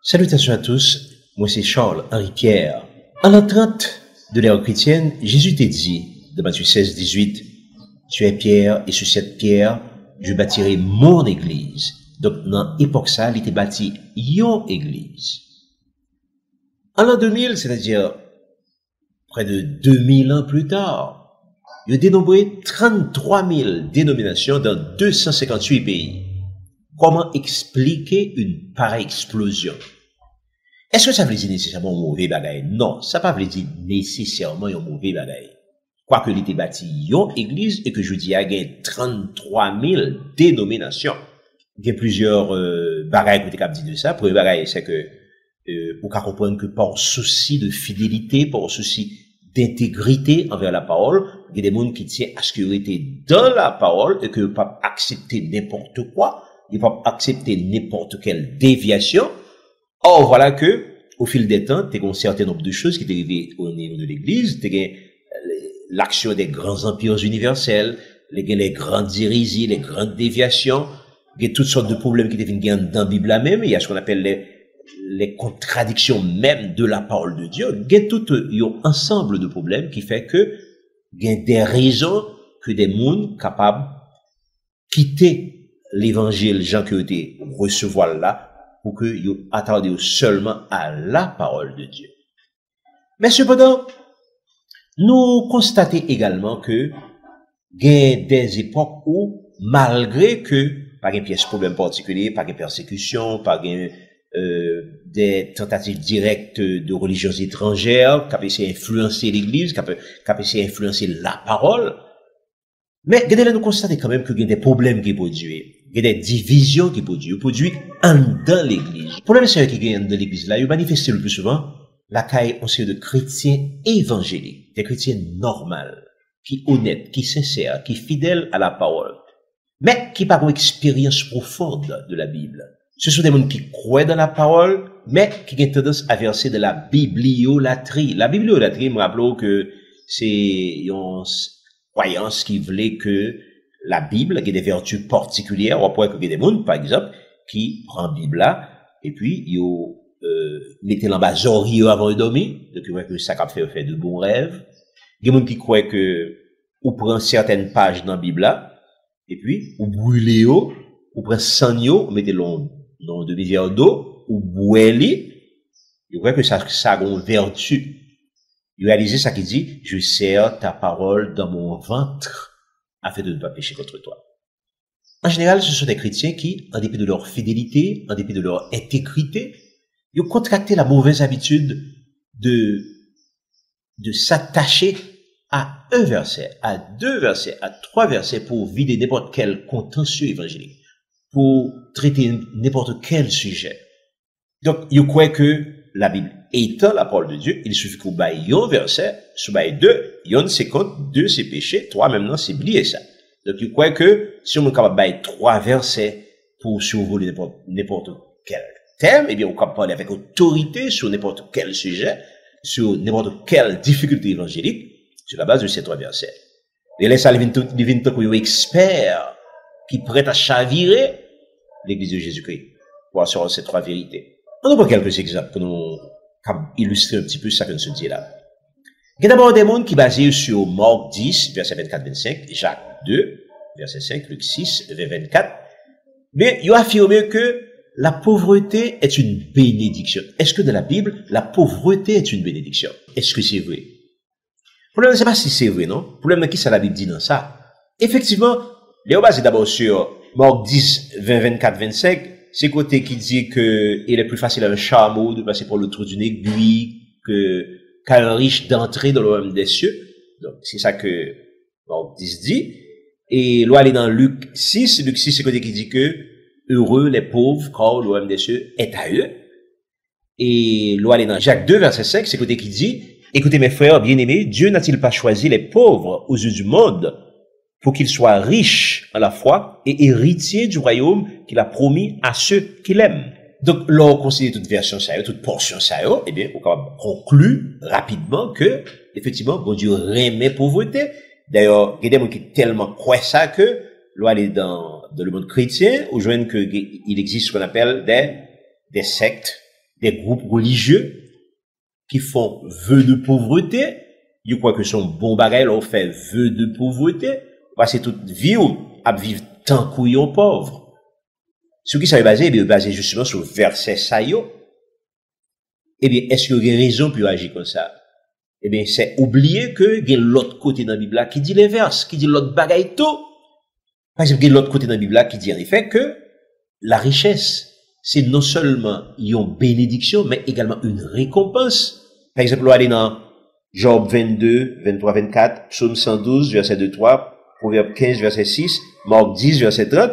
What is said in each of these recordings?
Salutations à tous, moi c'est Charles-Henri Pierre. En l'an 30 de l'ère chrétienne, Jésus t'a dit, dans Matthieu 16, 18, « Tu es Pierre, et sur cette pierre, je bâtirai mon église. » Donc, dans l'époque ça, il était bâti yon église. En l'an 2000, c'est-à-dire près de 2000 ans plus tard, il a dénombré 33 000 dénominations dans 258 pays. Comment expliquer une pareille explosion? Est-ce que ça veut dire nécessairement un mauvais bagaille? Non, ça ne veut pas dire nécessairement un mauvais bagaille. Quoique il était bâti une église et que je dis il y a 33 000 dénominations. Il y a plusieurs bagailles que tu as dit de ça. Premier bagaille, c'est que pour qu'on comprenne que par souci de fidélité, par souci d'intégrité envers la parole, il y a des gens qui tiennent à ce qu'ils étaient dans la parole et que ne peuvent pas accepter n'importe quoi. Ils ne peuvent pas accepter n'importe quelle déviation. Or, voilà que, au fil des temps, tu as un certain nombre de choses qui t'est arrivé au niveau de l'Église. Tu as l'action des grands empires universels, les grandes hérésies, les grandes déviations. Il y a toutes sortes de problèmes qui deviennent dans la Bible même. Il y a ce qu'on appelle les contradictions même de la parole de Dieu. Il y a tout un ensemble de problèmes qui fait que il y a des raisons que des mondes capables de quitter l'évangile, gens qui ont été recevoir là, pour que vous attendez seulement à la parole de Dieu. Mais cependant, nous constatons également que il y a des époques où, malgré que, par un pièce problème particulier, par une persécution, par des tentatives directes de religions étrangères, qui ont essayé d'influencer l'Église, qui ont essayé d'influencer la parole, mais nous constatons quand même qu'il y a des problèmes qui produisent. Il y a des divisions qui produisent dans l'Église. Le problème, c'est qu'il y a dans l'Église là, il manifeste le plus souvent la caille en série de chrétiens évangéliques, des chrétiens normaux, qui honnêtes, qui sincères, qui fidèles à la parole, mais qui n'ont pas une expérience profonde de la Bible. Ce sont des gens qui croient dans la parole, mais qui ont tendance à verser de la bibliolatrie. La bibliolatrie, me rappelle que c'est une croyance qui voulait que la Bible, qui a des vertus particulières, on pourrait que des gens, par exemple, qui prend la Bible là, et puis, ils mettent l'en bas avant de dormir, donc ils croient que ça fait de bons rêves. Il y a des gens qui croient que, on prend certaines pages dans la Bible là, et puis, on brûle on prend sang on met l'on dans de rivière d'eau, ou boeli, ils croient que ça a une vertu. Ils réalisent ça qui dit, je serre ta parole dans mon ventre, afin de ne pas pécher contre toi. En général, ce sont des chrétiens qui, en dépit de leur fidélité, en dépit de leur intégrité, ils ont contracté la mauvaise habitude de s'attacher à un verset, à deux versets, à trois versets pour vider n'importe quel contentieux évangélique, pour traiter n'importe quel sujet. Donc, ils croient que la Bible étant la parole de Dieu, il suffit qu'on baille un verset, sous baille deux, yon c'est compte, deux c'est péché, trois maintenant c'est oublier ça. Donc, il croit que si on est capable de bailler trois versets pour survoler n'importe quel thème, eh bien, on peut parler avec autorité sur n'importe quel sujet, sur n'importe quelle difficulté évangélique, sur la base de ces trois versets. Et là, ça, il vient pour un expert qui prête à chavirer l'Église de Jésus-Christ pour assurer ces trois vérités. On prend quelques exemples pour nous illustrer un petit peu ça que nous se dit là. Il y a d'abord des mondes qui basés sur Marc 10, verset 24-25, Jacques 2, verset 5, Luc 6, verset 24. Mais ils ont affirmé que la pauvreté est une bénédiction. Est-ce que dans la Bible, la pauvreté est une bénédiction? Est-ce que c'est vrai? Le problème, c'est pas si c'est vrai, non? Le problème, qui ça la Bible dit dans ça? Effectivement, les ont basé d'abord sur Marc 10, 24, 25, c'est côté qui dit que il est plus facile à un chameau de passer par le trou d'une aiguille qu'à un riche d'entrer dans le royaume des cieux. Donc, c'est ça que Marc 10 dit. Et là, aller dans Luc 6, c'est côté qui dit que heureux les pauvres, car le royaume des cieux est à eux. Et là, aller dans Jacques 2, verset 5, c'est côté qui dit, écoutez mes frères bien-aimés, Dieu n'a-t-il pas choisi les pauvres aux yeux du monde pour qu'ils soient riches à la foi et héritiers du royaume qu'il a promis à ceux qui l'aiment. Donc, là, on considère toute version ça, toute portion ça, eh bien, on peut conclure rapidement que, effectivement, bon Dieu remet pauvreté. D'ailleurs, il y a des gens qui tellement croient ça que, là, aller dans le monde chrétien, on joint qu'il existe ce qu'on appelle des sectes des groupes religieux qui font vœu de pauvreté. Ils croient que son bon bagage leur fait vœu de pauvreté. Passer toute vie à vivre tant qu'on pauvre. Ce qui ça est basé, bien basé justement sur le verset ça yo. Eh bien, est-ce qu'il y a raison pour agir comme ça? Eh bien, c'est oublier que il y a l'autre côté dans la Bible là qui dit l'inverse, qui dit l'autre bagaille tout. Par exemple, il y a l'autre côté dans la Bible là qui dit en effet que la richesse, c'est non seulement une bénédiction, mais également une récompense. Par exemple, on va aller dans Job 22, 23, 24, Psaume 112, verset 2, 3, Proverbe 15, verset 6, Marc 10, verset 30.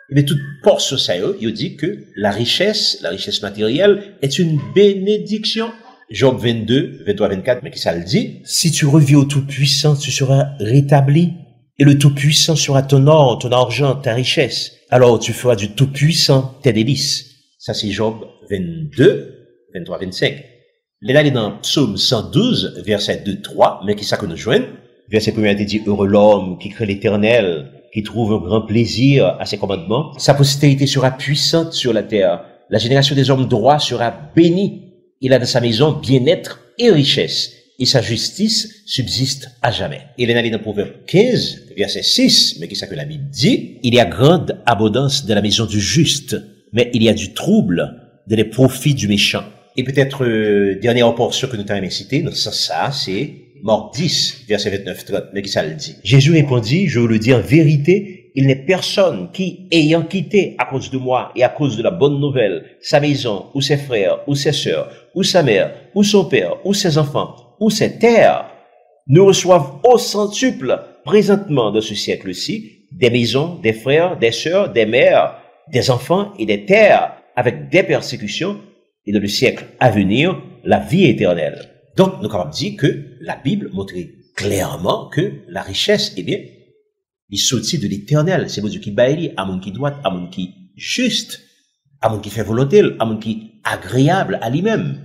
Et bien, toute portion ça, il dit que la richesse matérielle est une bénédiction. Job 22, 23, 24, mais qui ça le dit? Si tu reviens au Tout-Puissant, tu seras rétabli. Et le Tout-Puissant sera ton or, ton argent, ta richesse. Alors tu feras du Tout-Puissant tes délices. Ça c'est Job 22, 23, 25. Là, il est dans Psaume 112, verset 2, 3, mais qui ça que nous joignent? Verset 1 dit, heureux l'homme qui craint l'Éternel, qui trouve un grand plaisir à ses commandements. Sa postérité sera puissante sur la terre. La génération des hommes droits sera bénie. Il a dans sa maison bien-être et richesse. Et sa justice subsiste à jamais. Il est allé dans Proverbe 15, verset 6, mais qui ça que la Bible dit? Il y a grande abondance dans la maison du juste, mais il y a du trouble dans les profits du méchant. Et peut-être, dernière portion que nous t'avons cité, ça, c'est Marc 10, verset 29-30, mais qui ça le dit? Jésus répondit, je vous le dis en vérité, il n'est personne qui, ayant quitté à cause de moi et à cause de la bonne nouvelle, sa maison, ou ses frères, ou ses sœurs, ou sa mère, ou son père, ou ses enfants, ou ses terres, ne reçoivent au centuple, présentement dans ce siècle-ci, des maisons, des frères, des sœurs, des mères, des enfants et des terres, avec des persécutions, et dans le siècle à venir, la vie éternelle. Donc, nous avons dit que la Bible montrait clairement que la richesse, eh bien, il sortit de l'éternel. C'est Dieu qui baille, à mon qui doit, à mon qui juste, à mon qui fait volonté, à mon qui agréable à lui-même.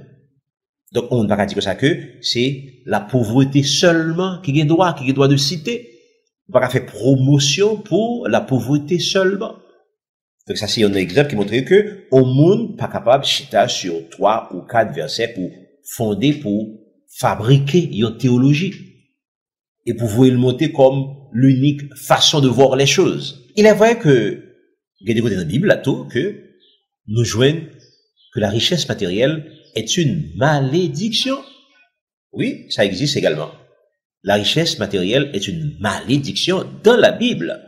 Donc, on ne va pas dire que ça que c'est la pauvreté seulement qui est droit de citer. On ne va pas faire promotion pour la pauvreté seulement. Donc, ça, c'est un exemple qui montre que au monde pas capable de chita sur 3 ou 4 versets pour fonder, pour fabriquer une théologie. Et pour vous le monter comme l'unique façon de voir les choses. Il est vrai que, il y a des côtés dans la Bible, là, tout, que nous joignons que la richesse matérielle est une malédiction. Oui, ça existe également. La richesse matérielle est une malédiction dans la Bible.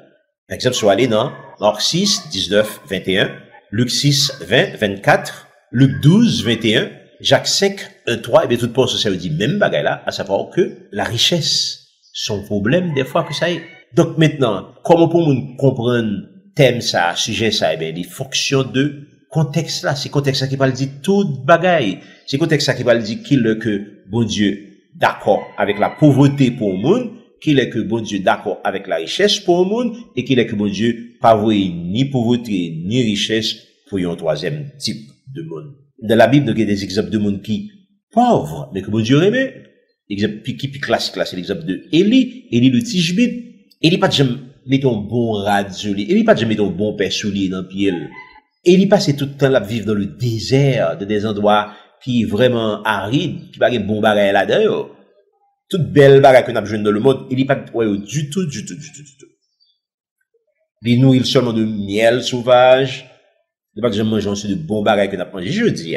Par exemple, si vous allez dans Marc 6, 19, 21, Luc 6, 20, 24, Luc 12, 21, Jacques 5, 1, 3, et bien tout pour ça veut dire même bagaille là, à savoir que la richesse, son problème des fois que ça est. Donc maintenant, comment pour nous comprendre thème ça, sujet ça, eh bien, les fonctions de contexte là, c'est contexte ça qui va le dire toute bagaille. C'est contexte ça qui va le dire qu'il est que bon Dieu d'accord avec la pauvreté pour le monde, qu'il est que bon Dieu d'accord avec la richesse pour le monde, et qu'il est que bon Dieu pas voué ni pauvreté ni richesse pour un troisième type de monde. Dans la Bible, il y a des exemples de monde qui pauvres, mais que bon Dieu aimait. L'exemple qui classique là, c'est l'exemple de Élie le Tishbite. Élie pas jamais mettre un bon radio, Élie pas jamais mettre un bon père soulier dans pied. Élie passait tout le temps là vivre dans le désert, dans des endroits qui vraiment arides, qui pas de bon bagage là-dedans. Toute belle bagage qu'on a besoin dans le monde, Élie pas ouais, du tout. Il nourrit seulement de miel sauvage. Il pas jamais manger aussi de bon bagage qu'on a mangé, je dis.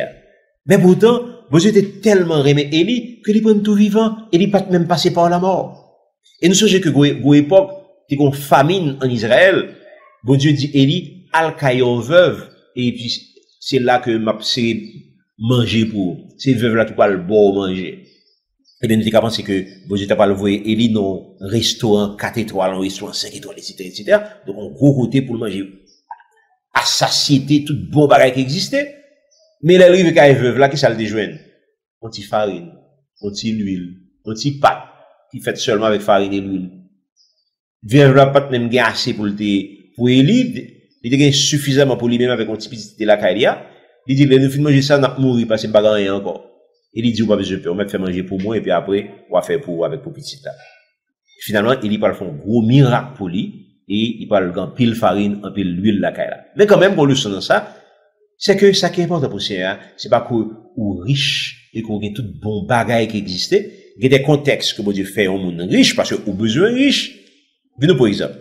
Mais pourtant, bon Dieu était tellement aimé Élie que il prend tout vivant, Élie pas même passé par la mort. Et nous songez que go époque, qui une famine en Israël, bon Dieu dit Élie al caillon veuve et puis c'est là que m'a c'est manger pour ces veuves là qui parlent bon manger. Et bien nous avons pensé que bon Dieu t'a pas envoyé Élie dans restaurant 4 étoiles, un restaurant 5 étoiles etc. Donc on gros côté pour le manger à satiété toute bon bagage qui existait. Mais les rives qui veuve là, qui ça le déjoigne? On t'y farine, on t'y l'huile, on t'y pâte, qui fait seulement avec farine et l'huile. Veuve là, pas même gain assez pour Élie, il a suffisamment pour lui-même avec un petit petit de la caïlia. Il dit, nous finissons manger ça, on a mourir parce que pas rien encore. Il dit, on va pas besoin de peur, on va faire manger pour moi, et puis après, on va faire avec pour petit là. Finalement, il parle faire un gros miracle pour lui, et il parle en pile farine, en pile l'huile la caïlia. Mais quand même, pour le son dans ça, C'est que ça qui est important pour Seigneur, c'est pas qu'on ou riche et qu'on ait tout bon bagage qui existait. Il y a des contextes que bon Dieu fait au monde riche parce que au besoin riche. Venons pour exemple.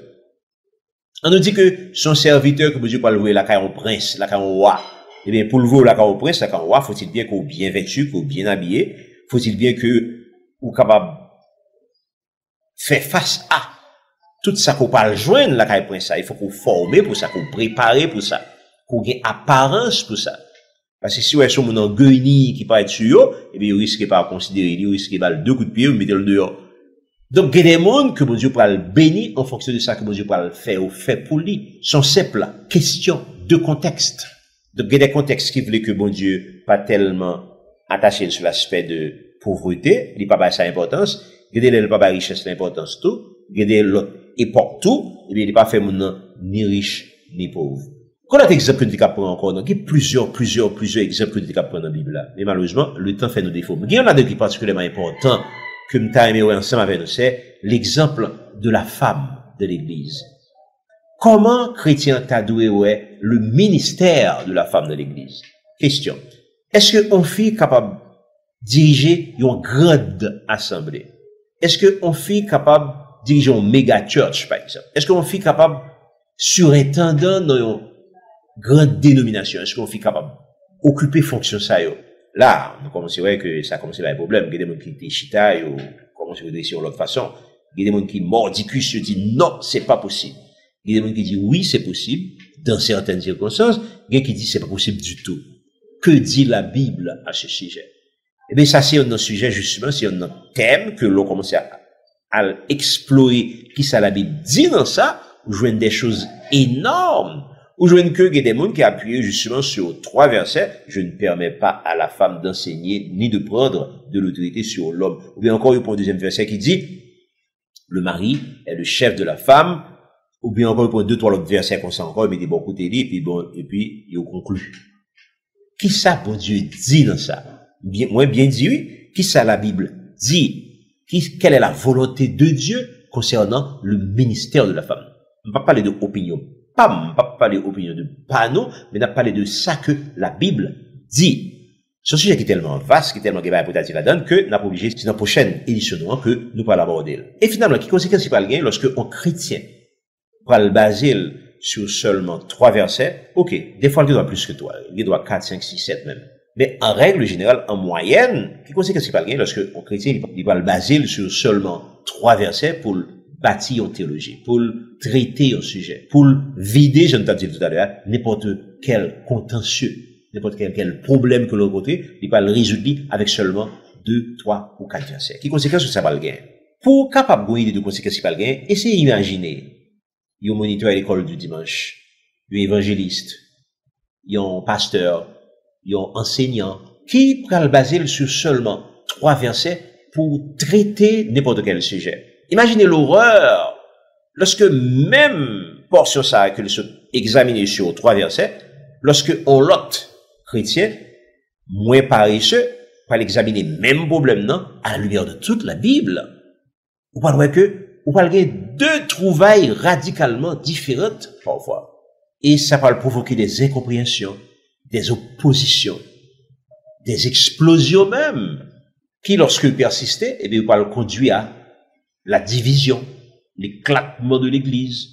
On nous dit que son serviteur que bon Dieu peut louer la caille au prince, la caille au roi. Eh bien, pour le voir la caille au prince, la caille au roi, faut-il bien qu'on bien vêtu, qu'on bien habillé, faut-il bien que ou capable faire face à tout ça qu'on parle joindre la caille prince ça. Il faut qu'on former pour ça, qu'on prépare pour ça, qu'on ait apparence pour ça. Parce que si vous êtes sur mon orgueil qui peut être sur eux, eh bien, vous risquez pas à considérer, vous risquez pas deux coups de pied, vous mettez le dehors. Donc, il y a des mondes que mon Dieu peut le bénir en fonction de ça que mon Dieu peut le faire ou fait pour lui. Sont simples question de contexte. Donc, il y a des contextes qui voulaient que mon Dieu pas tellement attaché sur l'aspect de pauvreté, il n'est pas sa importance, il y a des pas richesse l'importance tout, il y a des l'autre époque tout, et bien, il n'est pas fait mon ni riche, ni pauvre. Quand on a des exemples que nous avons encore, il y a plusieurs exemples que nous avons dans la Bible là. Mais malheureusement, le temps fait nos défauts. Mais il y en a deux qui sont particulièrement importants que nous avons aimé ensemble avec nous, c'est l'exemple de la femme de l'Église. Comment chrétien t'a doué le ministère de la femme de l'Église? Question. Est-ce qu'on fille capable de diriger une grande assemblée? Est-ce qu'on fille capable de diriger une méga church, par exemple? Est-ce qu'on fille capable de surintendant dans une grande dénomination? Est-ce qu'on fille capable d'occuper fonction ça? Là, nous commençons à voir que ça commence à avoir un problème. Il y a des gens qui étaient chita, ou commencent à dire sur l'autre façon. Il y a des gens qui mordicus, se disent non, c'est pas possible. Il y a des gens qui disent oui, c'est possible, dans certaines circonstances. Il y a qui disent c'est pas possible du tout. Que dit la Bible à ce sujet? Eh bien, ça, c'est un sujet, justement, c'est un thème que l'on commence à explorer. Qui ça la Bible dit dans ça? Vous jouez des choses énormes. Ou je ne que des gens qui appuient justement sur 3 versets. Je ne permets pas à la femme d'enseigner ni de prendre de l'autorité sur l'homme. Ou bien encore, il prend le deuxième verset qui dit, le mari est le chef de la femme. Ou bien encore, il prend 2, 3 autres versets comme ça encore, il met des bons côtés, et puis, il conclut. Qui ça, bon Dieu, dit dans ça? Bien, moi, bien dit, oui. Qui ça, la Bible dit? Quelle est la volonté de Dieu concernant le ministère de la femme? On ne va pas parler d'opinion. Pas parler d'opinion de panneau, mais on a parlé de ça que la Bible dit. Ce sujet qui est tellement vaste, qui est tellement pour dire là-dedans, que nous avons obligé, c'est dans la prochaine édition que nous allons aborder. Et finalement, qui conséquence qui parle lorsque un chrétien va le baser sur seulement 3 versets, ok, des fois il doit plus que toi, il doit 4, 5, 6, 7 même. Mais en règle générale, en moyenne, qui conséquence qui parle lorsque un chrétien il va le baser sur seulement 3 versets pour bâtir en théologie, pour traiter un sujet, pour vider, je ne t'ai dit tout à l'heure, n'importe quel contentieux, n'importe quel problème que l'on côté, il va le résoudre avec seulement 2, 3 ou 4 versets. Qui conséquence que ça va le gagner? Pour capable de de conséquences qui va le gagner, essayez d'imaginer, il y a un moniteur à l'école du dimanche, il y a un évangéliste, il y a un pasteur, il y a un enseignant, qui va le baser sur seulement 3 versets pour traiter n'importe quel sujet. Imaginez l'horreur lorsque même portion ça que nous examiner sur 3 versets, lorsque on l'autre chrétien, moins paresseux, va l'examiner même problème non à la lumière de toute la Bible. Vous parlez que vous parlez 2 trouvailles radicalement différentes parfois, et ça va provoquer des incompréhensions, des oppositions, des explosions même, qui lorsque persistaient, eh bien, vous parlez conduire à la division, l'éclatement de l'Église,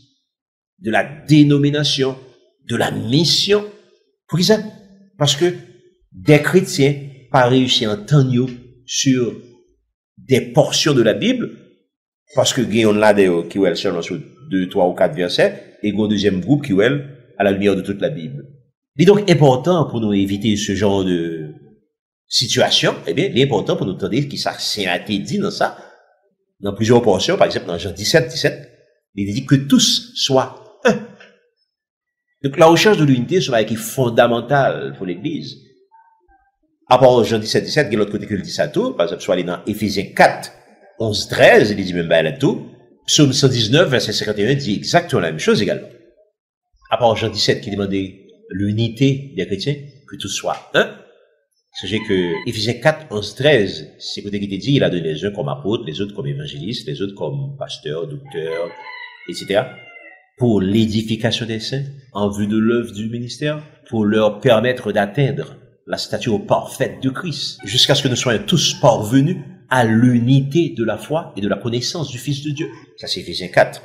de la dénomination, de la mission. Pour qui ça? Parce que des chrétiens pas réussi à entendre sur des portions de la Bible, parce que Guillaume là qui est seulement sur 2, 3 ou 4 versets, et un deuxième groupe qui est à la lumière de toute la Bible. Il est donc important pour nous éviter ce genre de situation, eh bien, il est important pour nous entendre qui ça c'est dit dans ça, dans plusieurs portions, par exemple dans Jean 17, il dit que tous soient un. Donc la recherche de l'unité sera qui est fondamentale pour l'Église. À part Jean 17, il y a l'autre côté que le dit ça tout, par exemple, soit aller dans Éphésiens 4, 11, 13, il dit même là tout. Psaume 119, verset 51, dit exactement la même chose également. À part Jean 17 qui demandait l'unité des chrétiens, que tous soient un. Sachez que Éphésiens 4, 11, 13, c'est côté qui te dit, il a donné les uns comme apôtres, les autres comme évangélistes, les autres comme pasteurs, docteurs, etc. pour l'édification des saints, en vue de l'œuvre du ministère, pour leur permettre d'atteindre la stature parfaite de Christ, jusqu'à ce que nous soyons tous parvenus à l'unité de la foi et de la connaissance du Fils de Dieu. Ça, c'est Éphésiens 4.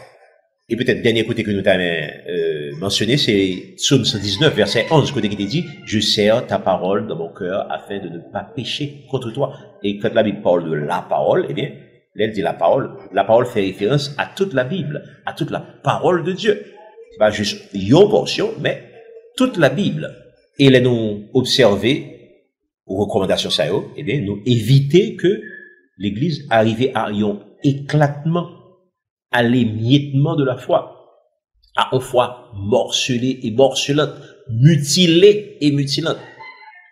Et peut-être, dernier côté que nous avons mentionné, c'est Psaume 119, verset 11, côté qui te dit, « Je serre ta parole dans mon cœur afin de ne pas pécher contre toi. » Et quand la Bible parle de la parole, eh bien, elle dit la parole fait référence à toute la Bible, à toute la parole de Dieu. C'est pas juste une portion, mais toute la Bible. Et là, nous observer aux recommandations ça, eh bien, nous éviter que l'Église arrive à un éclatement, à l'émiettement de la foi, à une foi morcelée et morcelante, mutilée et mutilante.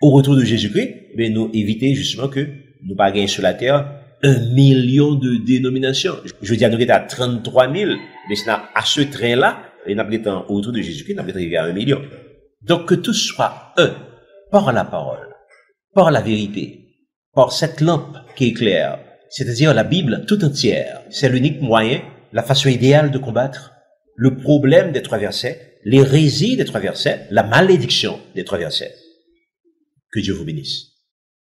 Au retour de Jésus-Christ, eh bien, nous éviter justement que nous pas gagner sur la terre 1 million de dénominations. Je veux dire, nous sommes à 33 000, mais à ce train-là, et nous sommes au retour de Jésus-Christ, nous sommes arrivé à 1 million. Donc que tout soit un, par la parole, par la vérité, par cette lampe qui éclaire, c'est-à-dire la Bible tout entière. C'est l'unique moyen, la façon idéale de combattre le problème des 3 versets, l'hérésie des 3 versets, la malédiction des 3 versets. Que Dieu vous bénisse.